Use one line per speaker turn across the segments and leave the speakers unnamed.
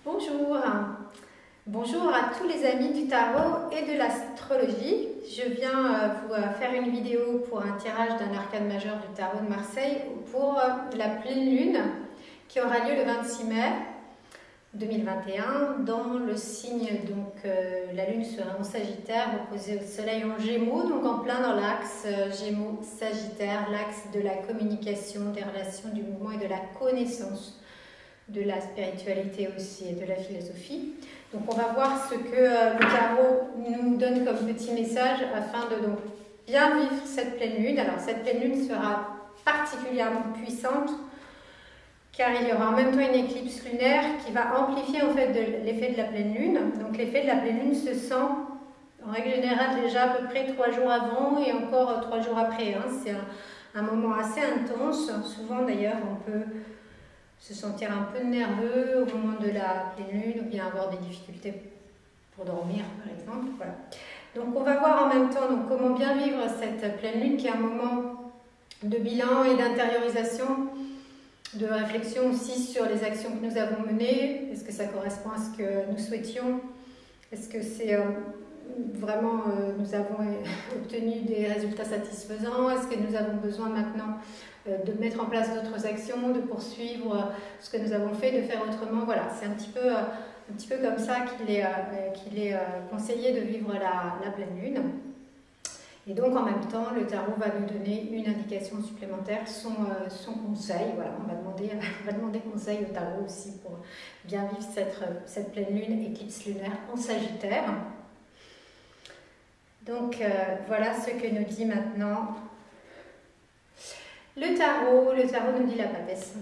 Bonjour, bonjour à tous les amis du tarot et de l'astrologie. Je viens vous faire une vidéo pour un tirage d'un arcane majeur du tarot de Marseille pour la pleine lune qui aura lieu le 26 mai 2021 dans le signe, donc la lune sera en Sagittaire opposée au soleil en Gémeaux, donc en plein dans l'axe Gémeaux-Sagittaire, l'axe de la communication, des relations, du mouvement et de la connaissance, de la spiritualité aussi et de la philosophie. Donc on va voir ce que le tarot nous donne comme petit message afin de donc bien vivre cette pleine lune. Alors cette pleine lune sera particulièrement puissante car il y aura en même temps une éclipse lunaire qui va amplifier en fait l'effet de la pleine lune. Donc l'effet de la pleine lune se sent en règle générale déjà à peu près 3 jours avant et encore 3 jours après. C'est un moment assez intense. Souvent d'ailleurs on peut se sentir un peu nerveux au moment de la pleine lune ou bien avoir des difficultés pour dormir par exemple. Voilà. Donc on va voir en même temps donc, comment bien vivre cette pleine lune qui est un moment de bilan et d'intériorisation, de réflexion aussi sur les actions que nous avons menées. Est-ce que ça correspond à ce que nous souhaitions? Est-ce que c'est vraiment nous avons obtenu des résultats satisfaisants? Est-ce que nous avons besoin maintenant de mettre en place d'autres actions, de poursuivre ce que nous avons fait, de faire autrement? Voilà, c'est un petit peu comme ça qu'il est conseillé de vivre la pleine lune. Et donc en même temps, le tarot va nous donner une indication supplémentaire, son conseil. Voilà, on va demander conseil au tarot aussi pour bien vivre cette pleine lune, éclipse lunaire en Sagittaire. Donc voilà ce que nous dit maintenant le tarot. Le tarot nous dit la papesse.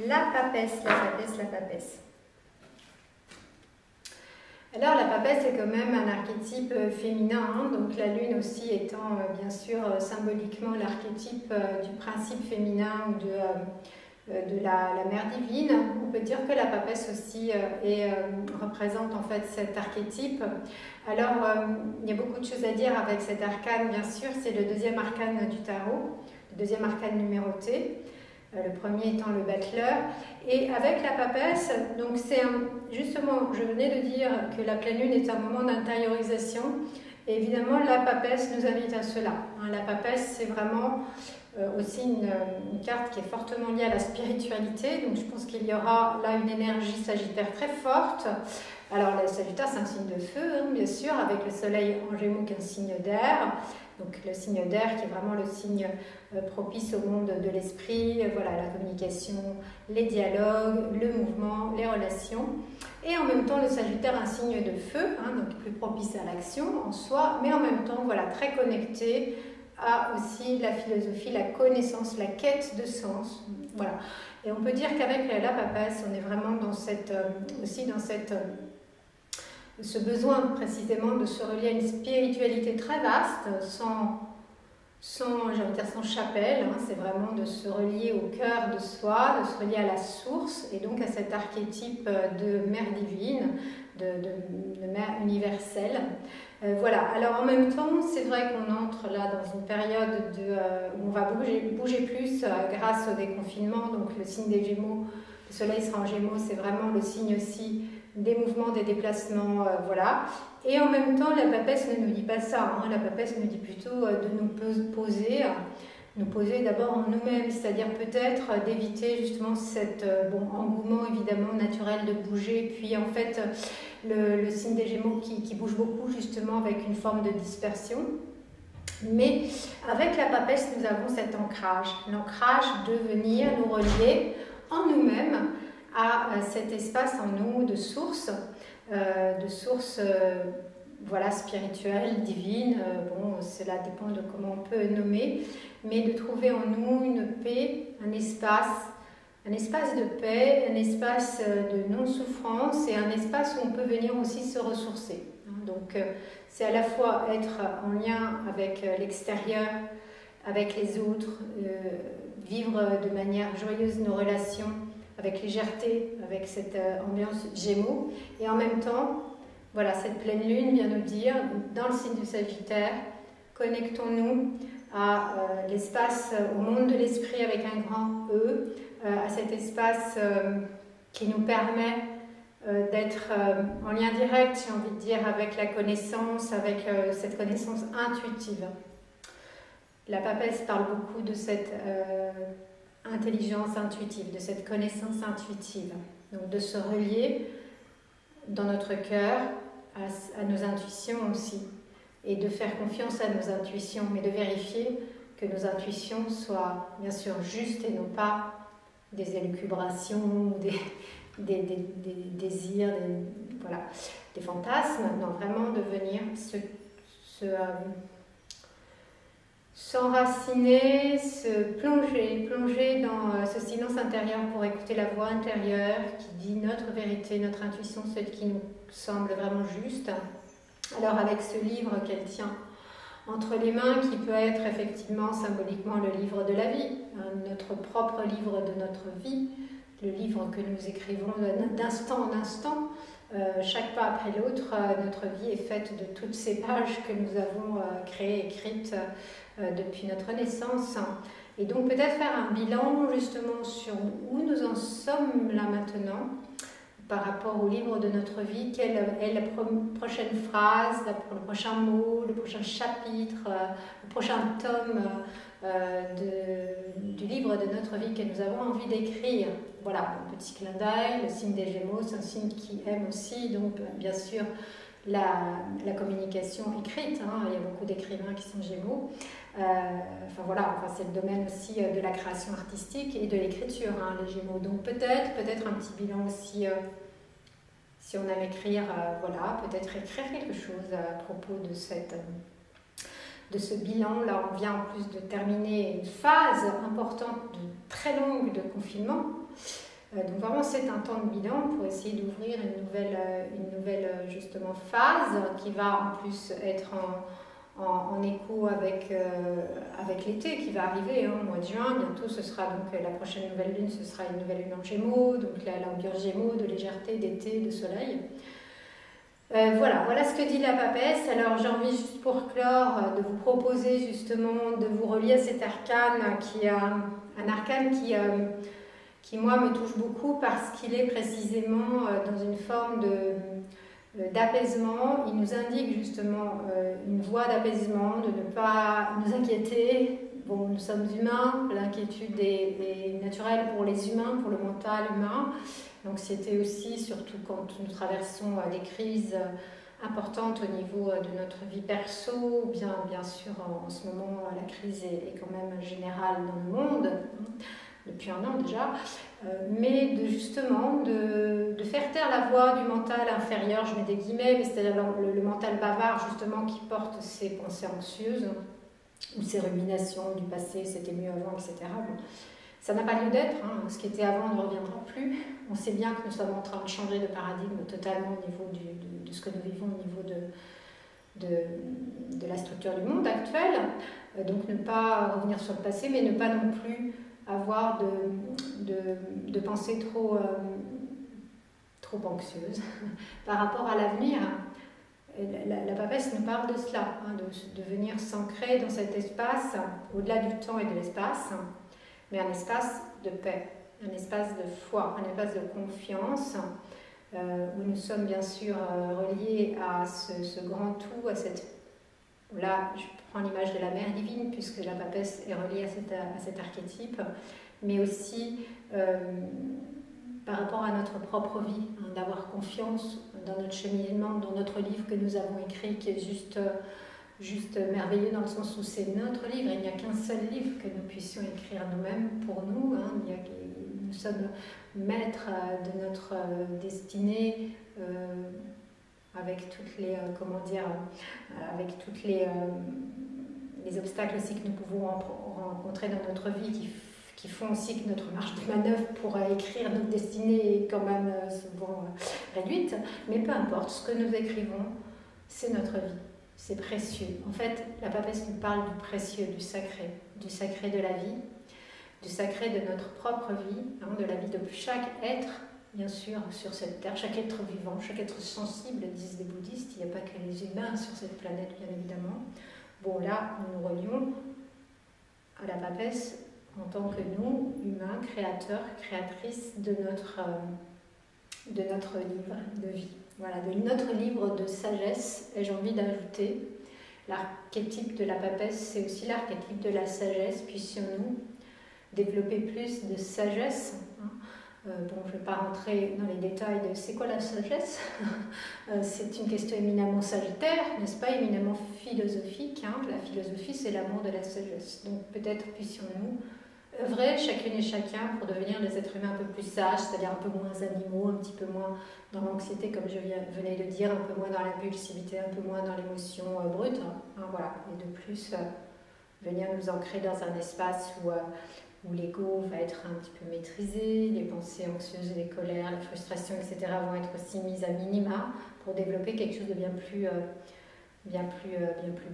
La papesse, la papesse, la papesse. Alors la papesse est quand même un archétype féminin, donc la lune aussi étant bien sûr symboliquement l'archétype du principe féminin ou de la mère divine. On peut dire que la papesse aussi représente en fait cet archétype. Alors il y a beaucoup de choses à dire avec cet arcane, bien sûr, c'est le deuxième arcane du tarot, le deuxième arcane numéroté. Le premier étant le battleur. Et avec la papesse, donc c'est justement, je venais de dire que la pleine lune est un moment d'intériorisation. Et évidemment, la papesse nous invite à cela. La papesse, c'est vraiment aussi une carte qui est fortement liée à la spiritualité. Donc je pense qu'il y aura là une énergie sagittaire très forte. Alors le Sagittaire, c'est un signe de feu, bien sûr, avec le soleil en Gémeaux qui est un signe d'air. Donc le signe d'air qui est vraiment le signe propice au monde de l'esprit, voilà, la communication, les dialogues, le mouvement, les relations. Et en même temps, le Sagittaire, un signe de feu, donc plus propice à l'action en soi, mais en même temps, voilà, très connecté à aussi la philosophie, la connaissance, la quête de sens. Voilà. Et on peut dire qu'avec la papesse, on est vraiment dans ce besoin précisément de se relier à une spiritualité très vaste, sans chapelle, c'est vraiment de se relier au cœur de soi, de se relier à la source et donc à cet archétype de mère divine, de mère universelle. Voilà, alors en même temps, c'est vrai qu'on entre là dans une période où on va bouger plus grâce au déconfinement, donc le signe des Gémeaux, le soleil sera en Gémeaux, c'est vraiment le signe aussi des mouvements, des déplacements, voilà. Et en même temps, la papesse ne nous dit pas ça, la papesse nous dit plutôt de nous poser d'abord en nous-mêmes, c'est-à-dire peut-être d'éviter justement cet engouement évidemment naturel de bouger, puis en fait le signe des Gémeaux qui bouge beaucoup justement avec une forme de dispersion. Mais avec la papesse, nous avons cet ancrage, l'ancrage de venir nous relier en nous-mêmes à cet espace en nous de source voilà, spirituelle, divine. Cela dépend de comment on peut nommer, mais de trouver en nous une paix, un espace de paix, un espace de non-souffrance et un espace où on peut venir aussi se ressourcer. Donc c'est à la fois être en lien avec l'extérieur, avec les autres, vivre de manière joyeuse nos relations, avec légèreté, avec cette ambiance Gémeaux, et en même temps, voilà, cette pleine lune vient nous dire, dans le signe du Sagittaire, connectons-nous à l'espace, au monde de l'esprit avec un grand E, à cet espace qui nous permet d'être en lien direct, j'ai envie de dire, avec la connaissance, avec cette connaissance intuitive. La papesse parle beaucoup de cette intelligence intuitive, de cette connaissance intuitive. Donc de se relier dans notre cœur à nos intuitions aussi, et de faire confiance à nos intuitions, mais de vérifier que nos intuitions soient bien sûr justes et non pas des élucubrations, des désirs, voilà, des fantasmes. Non, vraiment de venir s'enraciner, se plonger dans ce silence intérieur pour écouter la voix intérieure qui dit notre vérité, notre intuition, ce qui nous semble vraiment juste. Alors avec ce livre qu'elle tient entre les mains, qui peut être effectivement symboliquement le livre de la vie, notre propre livre de notre vie, le livre que nous écrivons d'instant en instant, chaque pas après l'autre, notre vie est faite de toutes ces pages que nous avons créées, écrites depuis notre naissance. Et donc peut-être faire un bilan justement sur où nous en sommes là maintenant, par rapport au livre de notre vie, quelle est la prochaine phrase, le prochain mot, le prochain chapitre, le prochain tome du livre de notre vie que nous avons envie d'écrire. Voilà, un petit clin d'œil, le signe des Gémeaux, c'est un signe qui aime aussi, donc bien sûr, la communication écrite. Hein, il y a beaucoup d'écrivains qui sont Gémeaux. C'est le domaine aussi de la création artistique et de l'écriture, hein, les Gémeaux. Donc peut-être un petit bilan aussi, si on aime écrire, peut-être écrire quelque chose à propos de ce bilan. Là, on vient en plus de terminer une phase importante, très longue de confinement. Donc vraiment, c'est un temps de bilan pour essayer d'ouvrir une nouvelle justement phase qui va en plus être en écho avec l'été qui va arriver, hein, au mois de juin. Bientôt, ce sera donc la prochaine nouvelle lune, ce sera une nouvelle lune en Gémeaux, donc l'ambiance Gémeaux, de légèreté, d'été, de soleil. Voilà ce que dit la papesse. Alors j'ai envie juste pour clore de vous proposer justement de vous relier à cet arcane qui est un arcane qui moi me touche beaucoup parce qu'il est précisément dans une forme d'apaisement. Il nous indique justement une voie d'apaisement, de ne pas nous inquiéter. Bon, nous sommes humains, l'inquiétude est naturelle pour les humains, pour le mental humain. L'anxiété aussi, surtout quand nous traversons des crises importantes au niveau de notre vie perso. Bien sûr, en ce moment, la crise est quand même générale dans le monde, depuis un an déjà, mais justement de faire taire la voix du mental inférieur, je mets des guillemets, mais c'est le mental bavard justement qui porte ces pensées anxieuses ou ces ruminations du passé, c'était mieux avant, etc. Bon, ça n'a pas lieu d'être, hein. Ce qui était avant ne reviendra plus. On sait bien que nous sommes en train de changer de paradigme totalement au niveau de ce que nous vivons, au niveau de la structure du monde actuel. Donc ne pas revenir sur le passé, mais ne pas non plus avoir de pensées trop anxieuses par rapport à l'avenir. La papesse nous parle de cela, hein, de venir s'ancrer dans cet espace, au-delà du temps et de l'espace, mais un espace de paix, un espace de foi, un espace de confiance, où nous sommes bien sûr reliés à ce grand tout, à cette... Là, je prends l'image de la mère divine, puisque la papesse est reliée à cet archétype, mais aussi par rapport à notre propre vie, hein, d'avoir confiance dans notre cheminement, dans notre livre que nous avons écrit, qui est juste merveilleux dans le sens où c'est notre livre. Il n'y a qu'un seul livre que nous puissions écrire nous-mêmes pour nous. Hein. Nous sommes maîtres de notre destinée, avec toutes les les obstacles aussi que nous pouvons rencontrer dans notre vie qui font aussi que notre marge de manœuvre pour écrire notre destinée est quand même souvent réduite. Mais peu importe, ce que nous écrivons, c'est notre vie. C'est précieux. En fait, la papesse nous parle du précieux, du sacré de la vie, du sacré de notre propre vie, hein, de la vie de chaque être, bien sûr, sur cette terre, chaque être vivant, chaque être sensible, disent les bouddhistes. Il n'y a pas que les humains sur cette planète, bien évidemment. Bon, là, nous nous relions à la papesse en tant que nous, humains, créateurs, créatrices de notre livre de vie. Voilà, de notre livre de sagesse. Et j'ai envie d'ajouter, l'archétype de la papesse, c'est aussi l'archétype de la sagesse. Puissions-nous développer plus de sagesse. Bon, je ne vais pas rentrer dans les détails de c'est quoi la sagesse. C'est une question éminemment sagittaire, n'est-ce pas, éminemment philosophique. La philosophie, c'est l'amour de la sagesse. Donc peut-être puissions-nous œuvrer chacune et chacun pour devenir des êtres humains un peu plus sages, c'est-à-dire un peu moins animaux, un petit peu moins dans l'anxiété, comme je venais de dire, un peu moins dans l'impulsivité, un peu moins dans l'émotion brute. Voilà. Et de plus, venir nous ancrer dans un espace où l'ego va être un petit peu maîtrisé, les pensées anxieuses, les colères, les frustrations, etc. vont être aussi mises à minima pour développer quelque chose de bien plus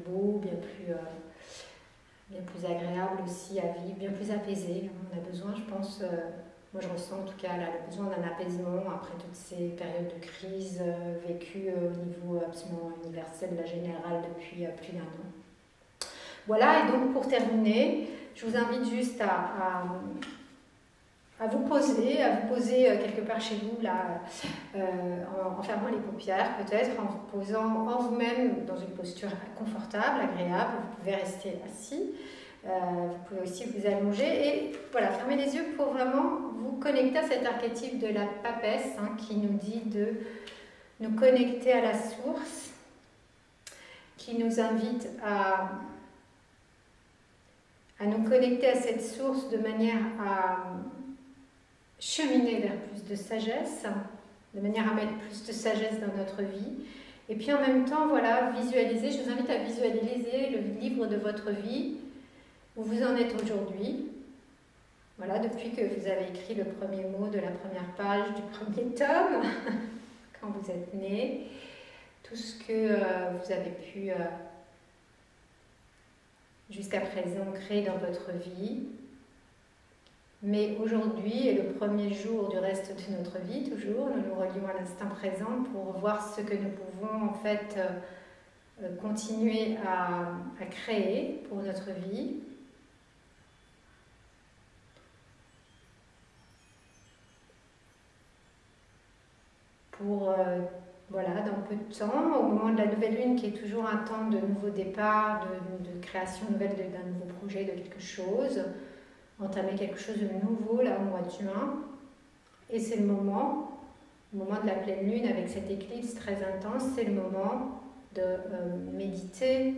beau, bien plus agréable aussi à vivre, bien plus apaisé. On a besoin, je pense, moi je ressens en tout cas là, le besoin d'un apaisement après toutes ces périodes de crise vécues au niveau absolument universel, la générale depuis plus d'1 an. Voilà, et donc pour terminer, je vous invite juste à vous poser quelque part chez vous, là, en fermant les paupières peut-être, en vous posant en vous-même dans une posture confortable, agréable. Vous pouvez rester assis, vous pouvez aussi vous allonger et voilà, fermer les yeux pour vraiment vous connecter à cet archétype de la papesse qui nous dit de nous connecter à la source, qui nous invite à nous connecter à cette source de manière à cheminer vers plus de sagesse, de manière à mettre plus de sagesse dans notre vie. Et puis en même temps, voilà, visualiser, je vous invite à visualiser le livre de votre vie, où vous en êtes aujourd'hui. Voilà, depuis que vous avez écrit le premier mot de la première page du premier tome, quand vous êtes né, tout ce que vous avez pu jusqu'à présent créer dans votre vie. Mais aujourd'hui est le premier jour du reste de notre vie, toujours, nous nous relions à l'instant présent pour voir ce que nous pouvons en fait continuer à créer pour notre vie. Pour, voilà, dans peu de temps, au moment de la nouvelle lune qui est toujours un temps de nouveau départ, de création nouvelle d'un nouveau projet, de quelque chose, entamer quelque chose de nouveau là au mois de juin. Et c'est le moment de la pleine lune avec cette éclipse très intense, c'est le moment de méditer,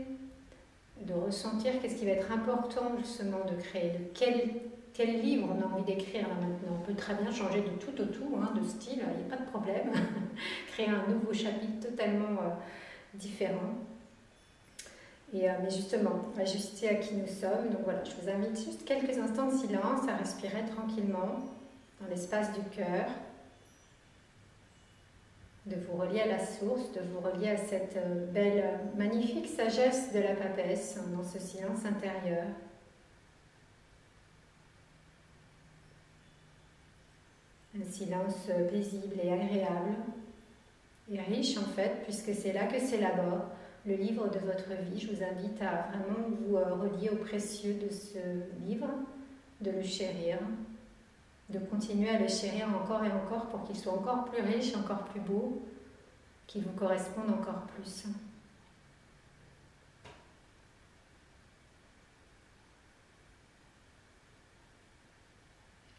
de ressentir qu'est-ce qui va être important justement de créer, de quel livre on a envie d'écrire là maintenant. On peut très bien changer de tout au tout, de style, il n'y a pas de problème. Créer un nouveau chapitre totalement différent. Mais justement, ajuster à qui nous sommes. Donc voilà, je vous invite juste quelques instants de silence à respirer tranquillement dans l'espace du cœur, de vous relier à la source, de vous relier à cette belle, magnifique sagesse de la papesse dans ce silence intérieur. Un silence paisible et agréable et riche en fait, puisque c'est là que s'élabore le livre de votre vie. Je vous invite à vraiment vous relier au précieux de ce livre, de le chérir, de continuer à le chérir encore et encore pour qu'il soit encore plus riche, encore plus beau, qu'il vous corresponde encore plus.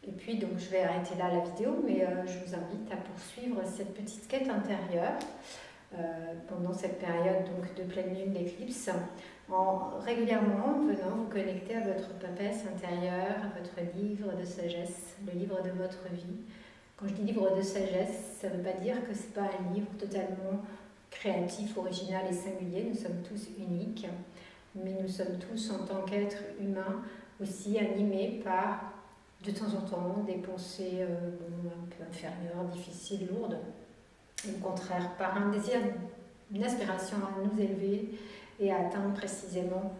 Et puis donc je vais arrêter là la vidéo, mais je vous invite à poursuivre cette petite quête intérieure pendant cette période donc, de pleine lune, d'éclipse, en régulièrement venant vous connecter à votre papesse intérieure, à votre livre de sagesse, le livre de votre vie. Quand je dis livre de sagesse, ça ne veut pas dire que ce n'est pas un livre totalement créatif, original et singulier. Nous sommes tous uniques, mais nous sommes tous en tant qu'êtres humains aussi animés par de temps en temps des pensées un peu inférieures, difficiles, lourdes. Au contraire, par un désir, une aspiration à nous élever et à atteindre précisément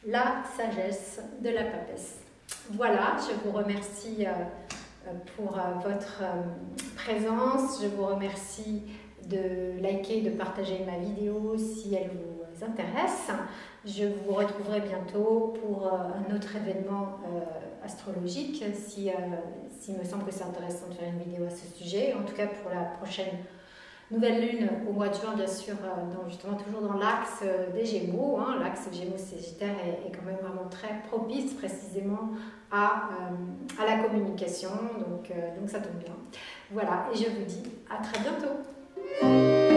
la sagesse de la papesse. Voilà, je vous remercie pour votre présence, je vous remercie de liker, de partager ma vidéo si elle vous intéresse. Je vous retrouverai bientôt pour un autre événement astrologique, si me semble que c'est intéressant de faire une vidéo à ce sujet. En tout cas, pour la prochaine nouvelle lune au mois de juin, bien sûr, justement toujours dans l'axe des Gémeaux. L'axe Gémeaux-Sagittaire est quand même vraiment très propice précisément à la communication, donc ça tombe bien. Voilà, et je vous dis à très bientôt.